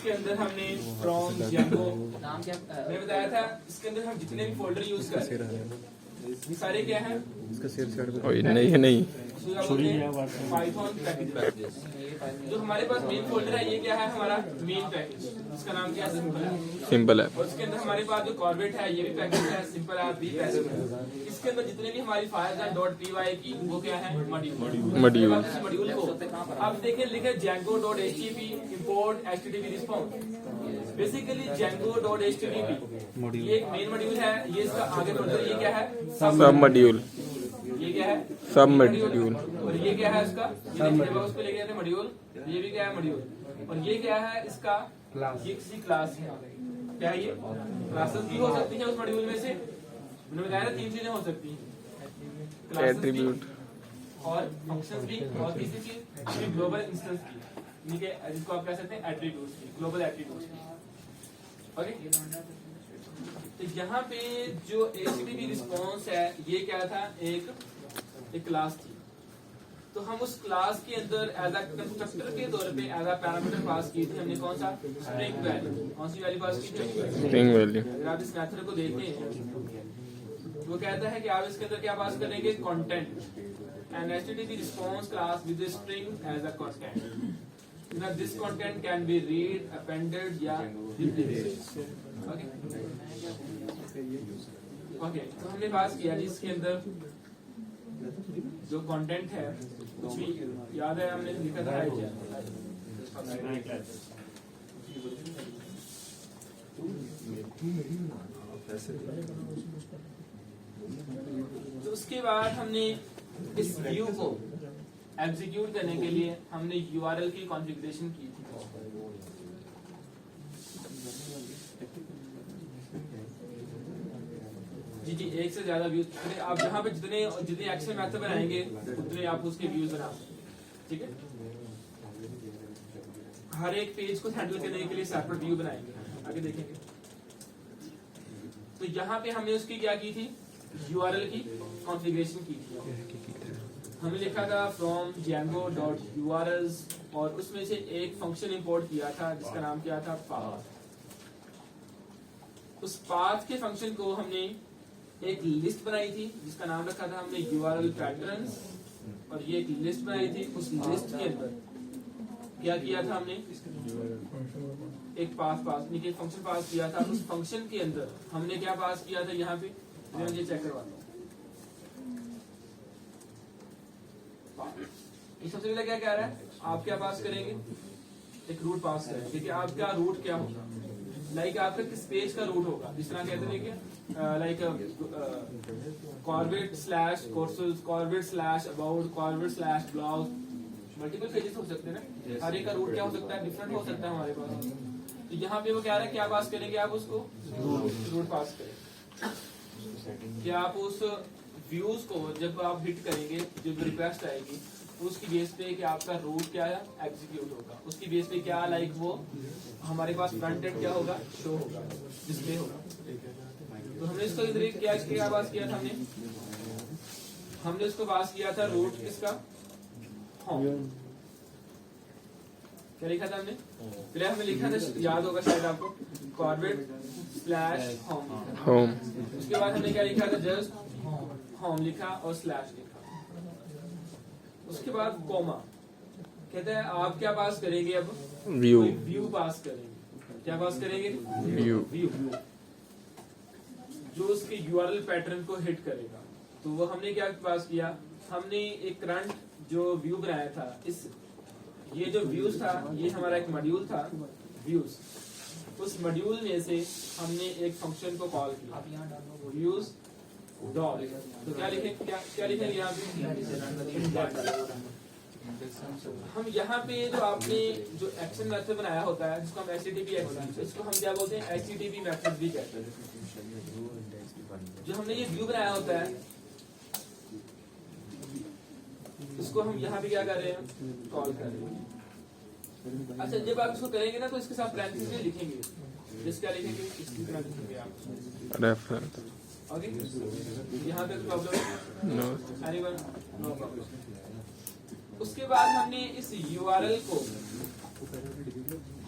इसके अंदर हमने फ्रॉम जैंगो मैंने बताया था, इसके अंदर हम जितने भी फोल्डर यूज करते हैं सारे क्या है, नहीं पाइथन पैकेज। जो हमारे पास मेन फोल्डर है ये क्या है, हमारा मेन पैकेज, इसका नाम क्या है, सिंपल है। और इसके अंदर हमारे पास जो कॉर्बेट है ये भी पैकेज है, सिंपल है भी पैकेज है। इसके अंदर जितने भी हमारी फाइल्स हैं .py की वो क्या है, मॉड्यूल को अब देखें लिखे django.html import http response। Basically django.html ये एक मेन मॉड्यूल है, ये इसका आगे बढ़कर ये क्या है, सब मॉड्यूल, ये क्या है सब मॉड्यूल, और ये क्या है इसका, उस पे ले गए थे मॉड्यूल, ये भी क्या है मॉड्यूल, और ये क्या है इसका, ये किसी क्लास है, क्या है ये क्लासेस भी हो सकती है उस मॉड्यूल में से। मैंने बताया ना 3 चीजें हो सकती हैं, एट्रीब्यूट और फंक्शंस भी, और तीसरी चीज ग्लोबल इंस्टेंस की, ठीक है, जिसको आप कह सकते हैं एट्रीब्यूट्स की, ग्लोबल एट्रीब्यूट्स की। ओके, तो यहाँ पे जो HTTP रिस्पॉन्स है ये क्या था, एक क्लास थी। तो हम उस क्लास के अंदर एज अ कंस्ट्रक्टर के तौर पे एज अ पैरामीटर पास की थी हमने, कौन सा, स्ट्रिंग वैल्यू। कौन सी वैल्यू पास की, स्ट्रिंग वैल्यू। अगर आप इस मेथड को देखते हैं वो कहता है कि आप इसके अंदर क्या पास करेंगे, content, and HTTP response class with string as a content. Now this content can be read, appended या replaced। ओके, तो हमने पास किया जी इसके अंदर जो कंटेंट है, कुछ भी याद है हमने लिखा था तो उसके बाद हमने इस व्यू को एग्जीक्यूट करने के लिए हमने URL की कॉन्फ़िगरेशन की थी। जी एक से ज्यादा व्यूज, आप जहाँ पे जितने एक्शन मेथड बनाएंगे उतने आप उसके व्यूज बना सकते, ठीक है। हर एक पेज को हैंडल करने के लिए सेपरेट व्यू बनाएंगे, आगे देखेंगे। तो यहाँ पे हमने उसकी क्या की थी, URL की कॉन्फ़िगरेशन की थी। हमने लिखा था फ्रॉम django.urls और उसमें से एक फंक्शन इंपोर्ट किया था जिसका नाम क्या था, पाथ। उस पाथ के फंक्शन को हमने एक लिस्ट बनाई थी जिसका नाम रखा था हमने URL पैटर्न्स, और ये एक लिस्ट बनाई थी। उस लिस्ट के अंदर क्या किया था हमने, एक पाथ पास एक फंक्शन पास किया था। उस फंक्शन के अंदर हमने क्या पास किया था, यहाँ पे मुझे चेक करवाता हूँ। सबसे पहले क्या कह रहा है, आप क्या पास करेंगे, एक रूट पास करेंगे। ठीक है, आपका रूट क्या होगा, लाइक आपका किस पेज का रूट होगा, जिस तरह कहते हैं कि like Corbett slash courses, Corbett slash about, Corbett slash blog, multiple pages हो सकते हैं ना, हर एक का रूट क्या हो सकता है, डिफरेंट हो सकता है हमारे पास। तो यहाँ पे वो कह रहा है क्या पास करेंगे, आप उसको रूट पास करें। क्या आप उस व्यूज को जब आप हिट करेंगे, जब रिक्वेस्ट आएगी उसकी बेस पे कि आपका रूट क्या है, एग्जीक्यूट होगा। उसकी बेस पे क्या लाइक वो हमारे पास फ्रंट एंड क्या होगा, शो होगा, डिस्प्ले होगा। तो हमने इसको इधर क्या पास किया था, हमने इसको पास किया था रूट किसका, होम। क्या लिखा था हमने, पहले हमने लिखा था, याद होगा शायद आपको, कॉर्बेट स्लैश होम। उसके बाद हमने क्या लिखा था, जस्ट होम लिखा और स्लैश लिखा। उसके बाद कोमा, कहते हैं आप क्या पास करेंगे, अब व्यू पास करेंगे। क्या पास करेंगे, व्यू जो उसके URL पैटर्न को हिट करेगा। तो वो हमने क्या पास किया, हमने एक करंट जो व्यू बनाया था, इस ये जो व्यूज था ये हमारा एक मॉड्यूल था व्यूज। उस मॉड्यूल में से हमने एक फंक्शन को कॉल किया, व्यूज डॉट। तो क्या लिखेंगे, क्या लिखेंगे यहाँ पे, हम यहाँ पे जो आपने जो एक्शन मेथड बनाया होता है जिसको हम HTTP एक्शन, इसको हम क्या बोलते हैं, HTTP मेथड भी कहते हैं। जो हमने ये व्यू बनाया होता है इसको हम यहाँ पे क्या कर रहे हैं, कॉल कर रहे हैं। अच्छा, जब आप इसको करेंगे ना तो इसके साथ पैरेंथेसिस में लिखेंगे, जिसका लिखेंगे इसकी तरह लिखेंगे आप रेफरेंस। ओके, यहाँ पे problem no, anyone, no problem. उसके बाद हमने इस URL को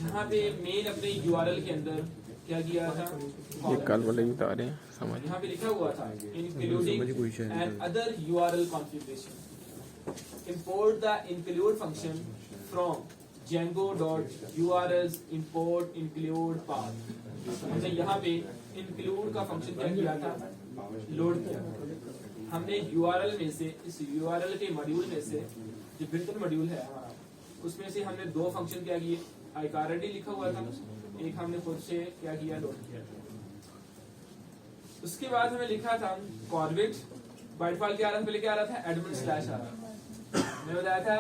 यहाँ पे मेन अपने यूआरएल के अंदर क्या किया था, ये कल वाले ही बता रहे हैं समझ। यहाँ पे लिखा हुआ था including and other URL configuration, import the include function from django.urls import include path। हमने यहाँ पे इंक्लूड का फंक्शन क्या किया था, लोड किया। हमने यूआरएल में से, इस यूआरएल के मॉड्यूल में से, जो बिल्टन मॉड्यूल है हमारा, उसमें से हमने दो फंक्शन क्या किए, iCarD लिखा हुआ था, एक हमने खुद से क्या किया, लोड किया। उसके बाद हमें लिखा था कॉर्बेट, बाय डिफॉल्ट क्या आ रहा था, पहले क्या आ रहा था, एडमिन स्लैश आ रहा था। मैंने बताया था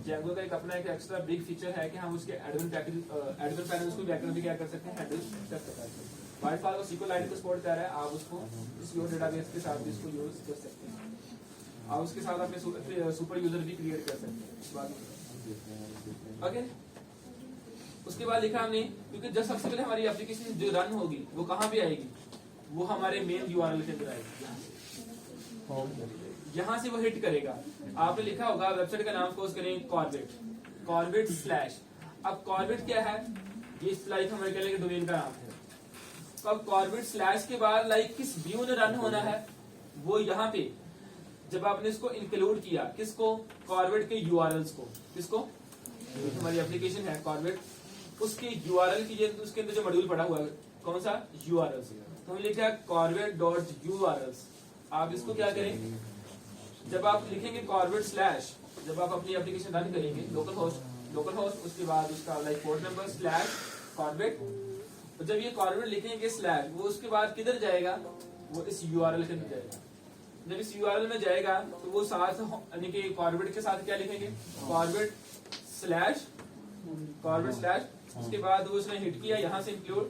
Django का एक अपना एक एक्स्ट्रा बिग फीचर है कि हम उसके एडमिन पैनल्स को बैकग्राउंड भी क्या कर सकते हैं, हैंडल कर सकते हैं। बाय डिफॉल्ट वो SQLite को सपोर्ट कर रहा है, आप उसको इस योर डेटाबेस के साथ भी इसको यूज कर सकते हैं। आप उसके साथ अपने सुपर यूजर भी क्रिएट कर सकते हैं। ओके, उसके बाद लिखा हमने, क्योंकि जब सबसे पहले हमारी एप्लीकेशन जो रन होगी वो कहाँ पे आएगी, वो हमारे मेन यूआरएल के अंदर आएगी। यहाँ से वो हिट करेगा। आपने लिखा होगा वेबसाइट का नाम सपोज करें कॉर्बेट स्लैश। अब कॉर्बेट क्या है, ये लाइक हमारे कहने के डोमेन का नाम है। तो अब कॉर्बेट स्लैश के बाद लाइक किस व्यू में रन होना है, वो यहाँ पे जब आपने इसको इंक्लूड किया, किसको, कॉर्बेट के यूआरएल्स को, किसको, हमारी एप्लीकेशन है कॉर्बेट, उसके यूआरएल की, उसके अंदर जो मॉड्यूल पड़ा हुआ है कौन सा, यूआरएल्स। तो हमने लिखा corrbet.urls। आप इसको क्या करें, जब आप लिखेंगे कॉर्बेट स्लैश, जब आप अपनी एप्लीकेशन रन करेंगे लोकल होस्ट, उसके बाद उसका like port number slash Corbett, तो जब ये कॉर्बेट लिखेंगे स्लैश, वो उसके बाद किधर जाएगा, वो इस यूआरएल के अंदर जाएगा। जब इस यूआरएल में जाएगा तो वो साथ यानी कि कॉर्बेट के साथ क्या लिखेंगे, कॉर्बेट स्लैश, उसके बाद वो उसने हिट किया यहाँ से इंक्लूड,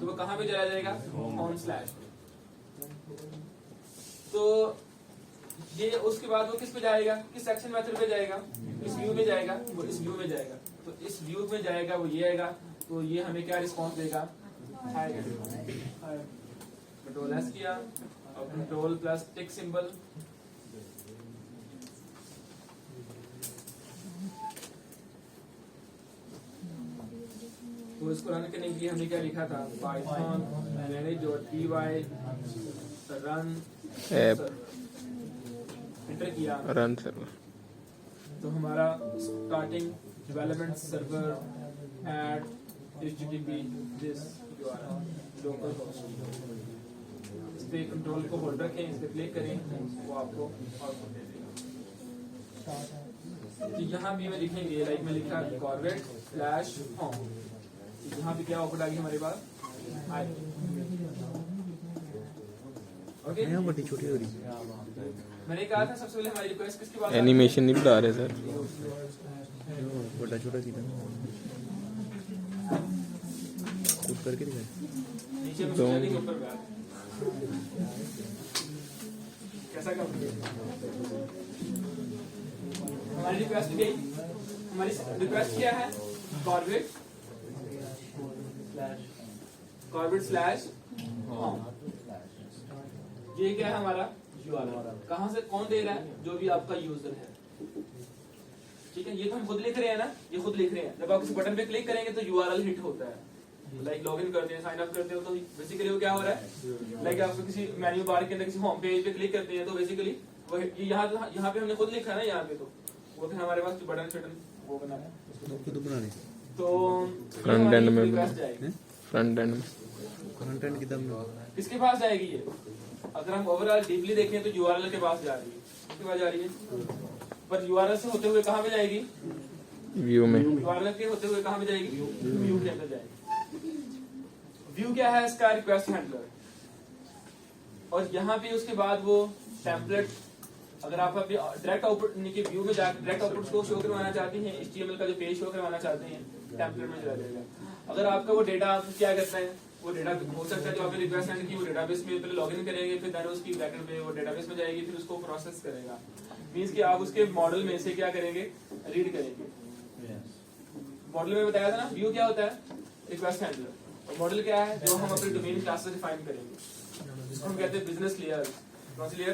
तो वो कहाँ पे चला जाएगा, ऑन स्लैश। तो ये उसके बाद वो किस पे जाएगा, किस सेक्शन मेथड पे जाएगा, इस व्यू में जाएगा, वो इस व्यू में जाएगा। तो इस व्यू में जाएगा, वो ये आएगा, तो ये हमें क्या रिस्पॉन्स देगा, कंट्रोल एस किया और कंट्रोल प्लस टिक सिंबल, तो इसको रन करने के लिए हमने क्या लिखा था, python manage.py run app enter किया, रन सर्वर। तो हमारा starting development server at http this local host, इस पे कंट्रोल को होल्ड रखें, इस पे क्लिक करें, वो आपको आउटपुट दे देगा। तो यहाँ भी मैं लिखेंगे, लाइक मैं लिखा कॉर्बेट स्लैश होम, यहाँ पे क्या आउटपुट आ गई हमारे पास, ओके। बड़ी छोटी हो रही मैंने कहा था सबसे पहले हमारी रिक्वेस्ट किसके पास, एनिमेशन नहीं बता रहे सर, बड़ा छोटा सीधा खुद करके दिखाए। नीचे में सेटिंग ऊपर बैठ, कैसा काम, हमारी रिक्वेस्ट गई, हमारी रिक्वेस्ट क्या है, कॉर्बेट स्लैश होम। ये क्या है हमारा यूआरएल, कहाँ से कौन दे रहा है, जो भी आपका यूजर है, ठीक है। ये तो हम खुद लिख रहे हैं ना, ये खुद लिख रहे हैं। जब आप इस बटन पे क्लिक करेंगे तो यूआरएल हिट होता है, लाइक लॉगिन करते हैं, साइन अप करते हो, तो बेसिकली वो क्या हो रहा है, लाइक आप किसी मेन्यू बार के अंदर किसी होम पेज पे क्लिक करते हैं, तो बेसिकली वो यहाँ पे हमने खुद लिखा है ना, यहाँ पे तो वो फिर हमारे पास बटन शटन वो बना है, खुद बना रहे, तो फ्रंट एंड में रिक्वेस्ट जाएगी, फ्रंट एंड में कंटेंट की दम किसके पास जाएगी ये, अगर हम ओवरऑल डीपली देखें तो यूआरएल के पास जा रही है, किसके पास जा रही है, पर यूआरएल से होते हुए कहाँ पे जाएगी, व्यू में, यूआरएल के होते हुए कहाँ पे जाएगी, व्यू के अंदर जाएगी। व्यू क्या है, इसका रिक्वेस्ट हैंडलर, और यहाँ पे उसके बाद वो टेम्पलेट, अगर आप अभी डायरेक्ट आउटपुट व्यू में जाकर डायरेक्ट आउटपुट को शो करवाना चाहते हैं, HTML का जो पेज शो करवाना चाहते हैं, टेम्पलेट में चला जाएगा। अगर आपका वो डेटा क्या करता है, वो डेटा हो सकता है जो आपने रिक्वेस्ट सेंड की, वो डेटाबेस में पहले लॉगिन करेंगे, फिर देन उसकी बैकएंड पे वो डेटाबेस में जाएगी, फिर उसको प्रोसेस करेगा। मींस कि आप उसके मॉडल में से क्या करेंगे, रीड करेंगे। मॉडल में बताया था ना, व्यू क्या होता है, रिक्वेस्ट हैंडलर, और मॉडल क्या है, जो हम अपने डोमेन क्लास से डिफाइन करेंगे, जिसको हम कहते हैं बिजनेस लेयर। कौन सी लेयर,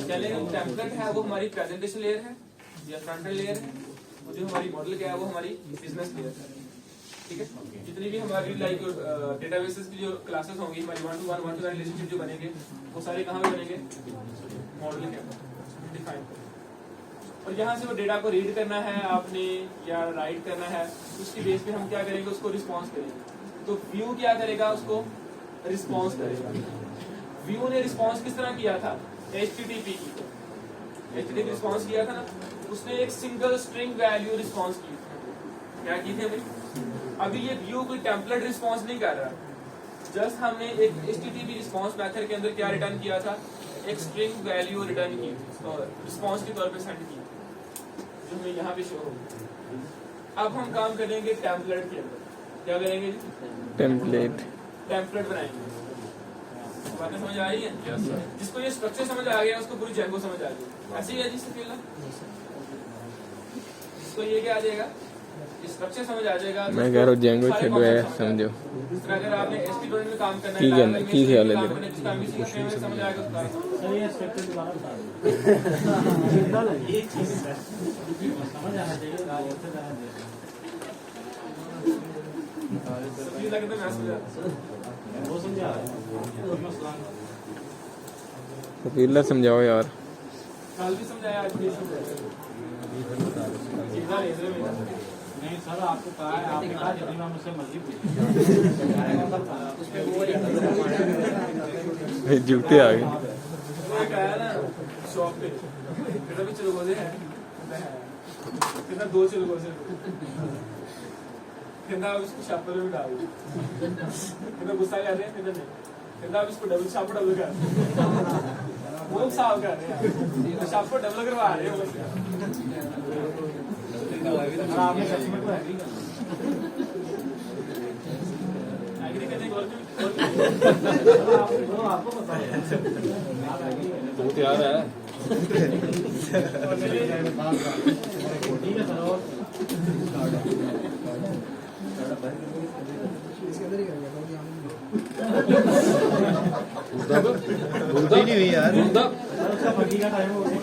चलिए टेम्पलेट है वो हमारी प्रेजेंटेशन लेयर है या फ्रंट एंड लेयर है, और जो हमारी मॉडल क्या है वो हमारी बिजनेस लेयर है, ठीक है। जितनी भी हमारी लाइक डेटाबेसेस की जो क्लासेस होंगी हमारी 1-to-1 1-to-1 रिलेशनशिप जो बनेंगे वो सारे कहाँ पे बनेंगे, मॉडल के अंदर डिफाइन करें। और यहाँ से वो डेटा को रीड करना है आपने या राइट करना है, उसकी बेस पे हम क्या करेंगे, उसको रिस्पॉन्स करेंगे। तो व्यू क्या करेगा, उसको रिस्पॉन्स करेगा। व्यू ने रिस्पॉन्स किस तरह किया था, HTTP की HTTP रिस्पॉन्स किया था ना, उसने एक सिंगल स्ट्रिंग वैल्यू रिस्पॉन्स की थी। क्या की थी भाई, अभी ये व्यू कोई टेम्पलेट रिस्पॉन्स नहीं कर रहा, जस्ट हमने एक HTTP रिस्पॉन्स मेथड के अंदर क्या रिटर्न किया था, एक स्ट्रिंग वैल्यू रिटर्न की और रिस्पॉन्स के तौर पे सेंड की, जो हमें यहाँ पे शो होगी। अब हम काम करेंगे टेम्पलेट के अंदर, क्या करेंगे, टेम्पलेट बनाएंगे। बातें समझ आ रही है? जिसको ये स्ट्रक्चर समझ आ गया उसको पूरी जेंगो समझ आ गई। ऐसे ही है जी सफीला, जिसको ये क्या आ जाएगा, स्ट्रक्चर समझ आ जाएगा। मैं कह रहा हूँ जेंगो छेड़ो है, समझो। इस तरह अगर आपने एसपी डोमेन में काम करना है, ठीक है ना, ठीक है वाले काम करना है, जिसका भी सीखने में समझ आएगा उसका। सर ये स्ट्रक्चर दोबारा बता दो। ये चीज समझ आना चाहिए, उससे जाना चाहिए। सफीला के तो मैं समझा, वो समझा सफीला समझाओ यार। कल भी समझाया, आज भी समझाया। सीधा ले रहे हैं। नहीं सर, आपको कहा है, आपने कहा जितनी बार मुझसे मर्जी पूछिए। जूते आ गए। वो एक आया ना शॉप पे, कितना भी चिलगोजे हैं, कितना 2 चिलगोजे, कितना आप इसको शापर में डाल दो, कितना गुस्सा कर रहे हैं, कितना नहीं, कितना आप इसको डबल शापर डबल कर, वो साफ कर रहे हैं, शापर डबल करवा रहे हैं। सर आपने कस्टमर को एग्री करने को आपको बताया तो तैयार है। ठीक है सर। नहीं हुई यार। उसका फटी का टाइम हो गया।